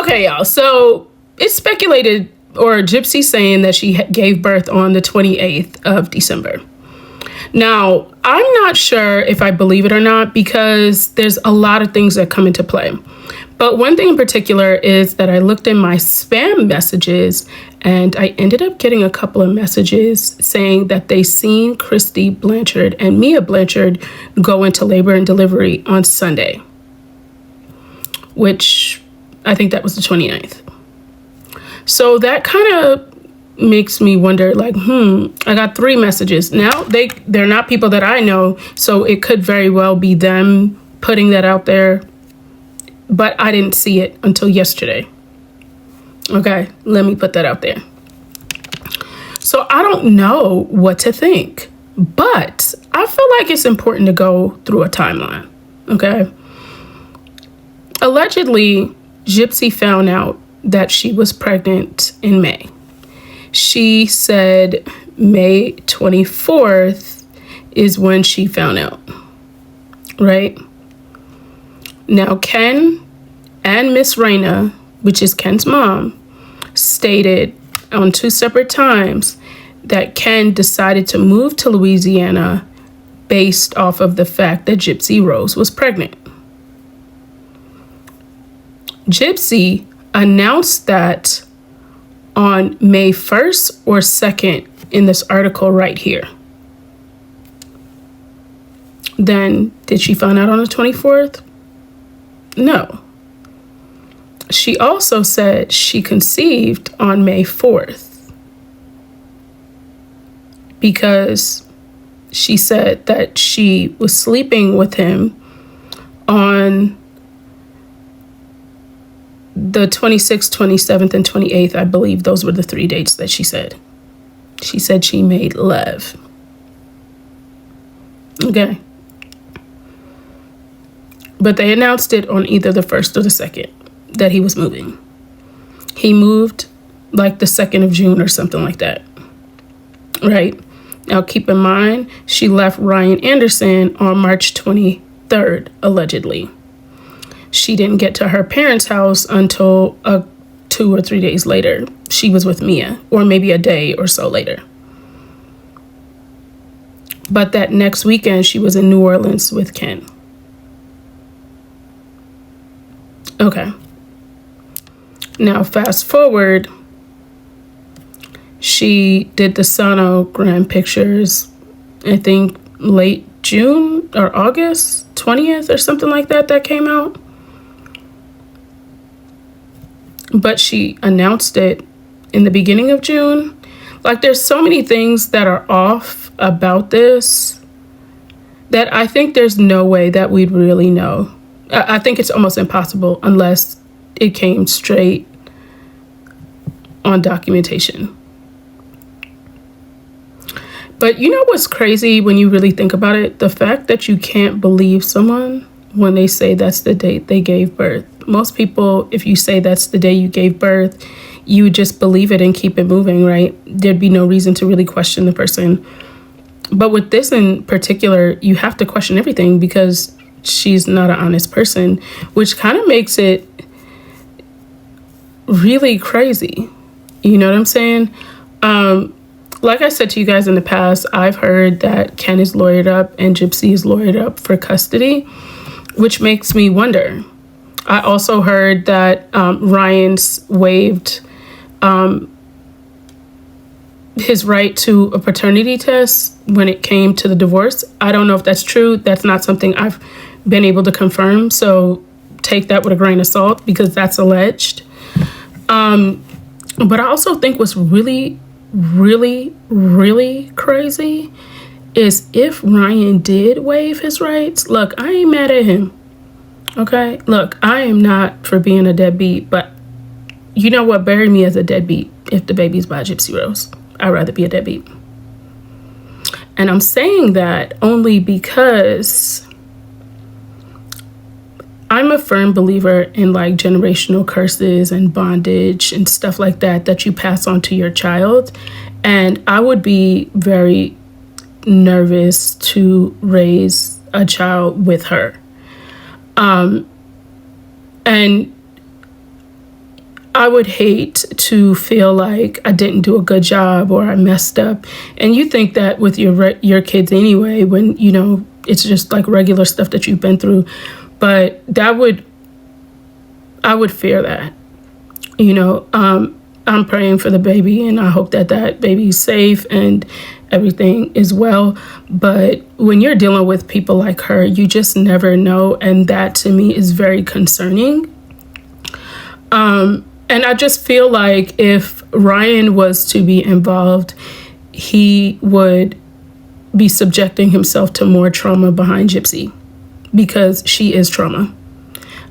Okay, y'all. So it's speculated, or Gypsy saying that she gave birth on the 28th of December. Now, I'm not sure if I believe it or not because there's a lot of things that come into play. But one thing in particular is that I looked in my spam messages and I ended up getting a couple of messages saying that they seen Christy Blanchard and Mia Blanchard go into labor and delivery on Sunday, which I think that was the 29th. So that kind of makes me wonder, like, I got 3 messages. Now, they're not people that I know, so it could very well be them putting that out there. But I didn't see it until yesterday. Okay, let me put that out there. So I don't know what to think, but I feel like it's important to go through a timeline, okay? Allegedly, Gypsy found out that she was pregnant in May. She said May 24th is when she found out, right? Now, Ken and Miss Raina, which is Ken's mom, stated on 2 separate times that Ken decided to move to Louisiana based off of the fact that Gypsy Rose was pregnant. Gypsy announced that on May 1st or 2nd in this article right here. Then, did she find out on the 24th? No. She also said she conceived on May 4th because she said that she was sleeping with him on the 26th, 27th, and 28th. I believe those were the 3 dates that she said. She said she made love. Okay. But they announced it on either the 1st or the 2nd that he was moving. He moved like the 2nd of June or something like that. Right? Now keep in mind, she left Ryan Anderson on March 23rd, allegedly. She didn't get to her parents' house until 2 or 3 days later. She was with Mia, or maybe a day or so later. But that next weekend, she was in New Orleans with Ken. Okay. Now, fast forward. She did the sonogram pictures, I think, late June or August 20th or something like that came out. But she announced it in the beginning of June. Like, there's so many things that are off about this that I think there's no way that we'd really know. I think it's almost impossible unless it came straight on documentation. But you know what's crazy when you really think about it? The fact that you can't believe someone when they say that's the date they gave birth. Most people, if you say that's the day you gave birth, you just believe it and keep it moving, right? There'd be no reason to really question the person. But with this in particular, you have to question everything because she's not an honest person, which kind of makes it really crazy. You know what I'm saying? Like I said to you guys in the past, I've heard that Ken is lawyered up and Gypsy is lawyered up for custody, which makes me wonder. I also heard that Ryan's waived his right to a paternity test when it came to the divorce. I don't know if that's true. That's not something I've been able to confirm. So take that with a grain of salt because that's alleged. But I also think what's really, really, really crazy is if Ryan did waive his rights. Look, I ain't mad at him. Okay? Look, I am not for being a deadbeat, but you know what? Bury me as a deadbeat if the baby's by Gypsy Rose. I'd rather be a deadbeat. And I'm saying that only because I'm a firm believer in like generational curses and bondage and stuff like that you pass on to your child. And I would be very nervous to raise a child with her. And I would hate to feel like I didn't do a good job or I messed up. And you think that with your kids anyway, when, you know, it's just like regular stuff that you've been through. But I would fear that, you know. I'm praying for the baby, and I hope that that baby's safe and everything is well. But when you're dealing with people like her, you just never know. And that to me is very concerning. And I just feel like if Ryan was to be involved, he would be subjecting himself to more trauma behind Gypsy, because she is trauma.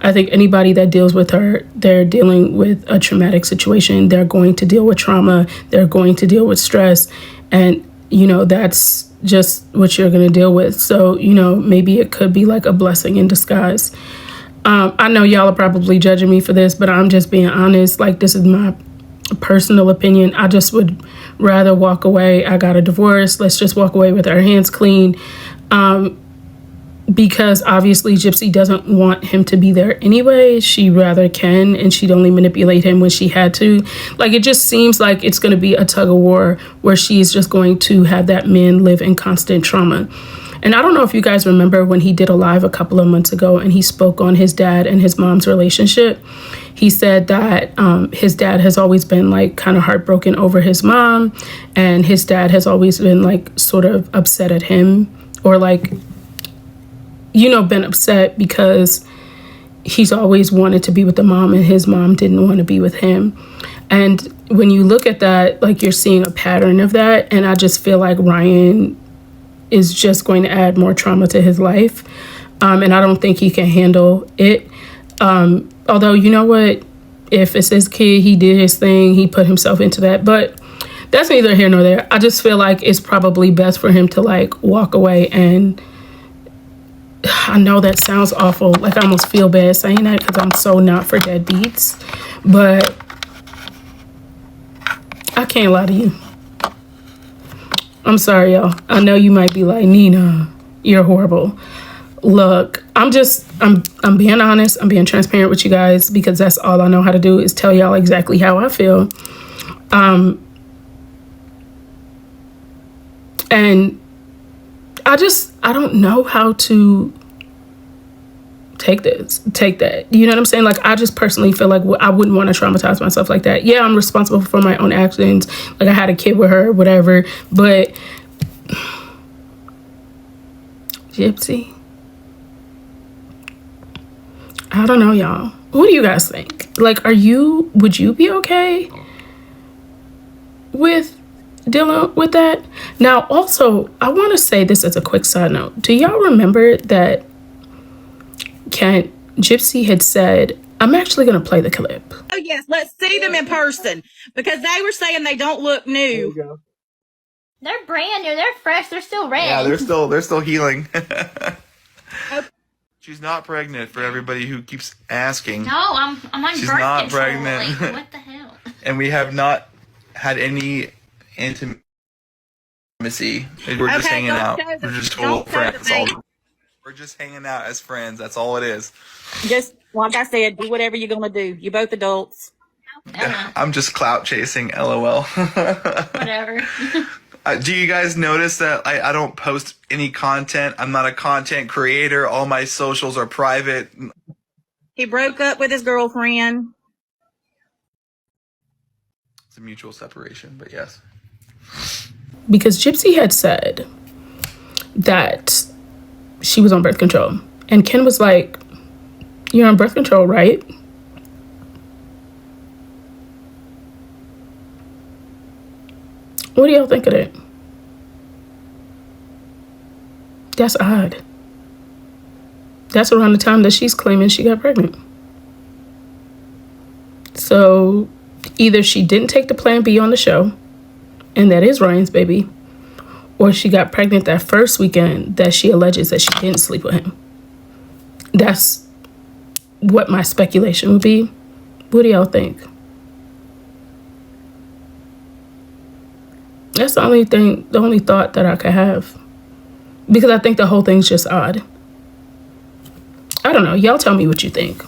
I think anybody that deals with her, they're dealing with a traumatic situation. They're going to deal with trauma. They're going to deal with stress. And, you know, that's just what you're going to deal with. So, you know, maybe it could be like a blessing in disguise. I know y'all are probably judging me for this, but I'm just being honest. Like, this is my personal opinion. I just would rather walk away. I got a divorce. Let's just walk away with our hands clean. Because obviously Gypsy doesn't want him to be there anyway. She rather can, and she'd only manipulate him when she had to. Like, it just seems like it's going to be a tug of war where she's just going to have that man live in constant trauma. And I don't know if you guys remember when he did a live a couple of months ago and he spoke on his dad and his mom's relationship. He said that his dad has always been like kind of heartbroken over his mom, and his dad has always been like sort of upset at him, or like, you know, been upset because he's always wanted to be with the mom and his mom didn't want to be with him. And when you look at that, like, you're seeing a pattern of that. And I just feel like Ryan is just going to add more trauma to his life. And I don't think he can handle it. Although, you know what? If it's his kid, he did his thing. He put himself into that. But that's neither here nor there. I just feel like it's probably best for him to like walk away. And I know that sounds awful. Like, I almost feel bad saying that because I'm so not for deadbeats. But I can't lie to you. I'm sorry, y'all. I know you might be like, Nina, you're horrible. Look, I'm being honest. I'm being transparent with you guys because that's all I know how to do is tell y'all exactly how I feel. And I don't know how to take that. You know what I'm saying? Like, I just personally feel like I wouldn't want to traumatize myself like that. Yeah, I'm responsible for my own actions. Like, I had a kid with her, whatever. But Gypsy, I don't know, y'all. What do you guys think? Like, would you be okay with dealing with that? Now, also, I want to say this as a quick side note. Do y'all remember that Gypsy had said, I'm actually going to play the clip. Oh, yes. Let's see them in person, because they were saying they don't look new. There you go. They're brand new. They're fresh. They're still red. Yeah, they're still healing. She's not pregnant, for everybody who keeps asking. No, I'm on She's birth not control. pregnant. Like, what the hell? And we have not had any intimacy. We're just hanging out. We're just total friends. We're just hanging out as friends. That's all it is. Just like I said, do whatever you're gonna do. You're both adults. I'm just clout chasing, LOL. Whatever. Do you guys notice that I don't post any content? I'm not a content creator. All my socials are private. He broke up with his girlfriend. It's a mutual separation, but yes. Because Gypsy had said that she was on birth control. And Ken was like, you're on birth control, right? What do y'all think of that? That's odd. That's around the time that she's claiming she got pregnant. So either she didn't take the Plan B on the show, and that is Ryan's baby, or she got pregnant that first weekend that she alleges that she didn't sleep with him. That's what my speculation would be. What do y'all think? That's the only thought that I could have. Because I think the whole thing's just odd. I don't know. Y'all tell me what you think.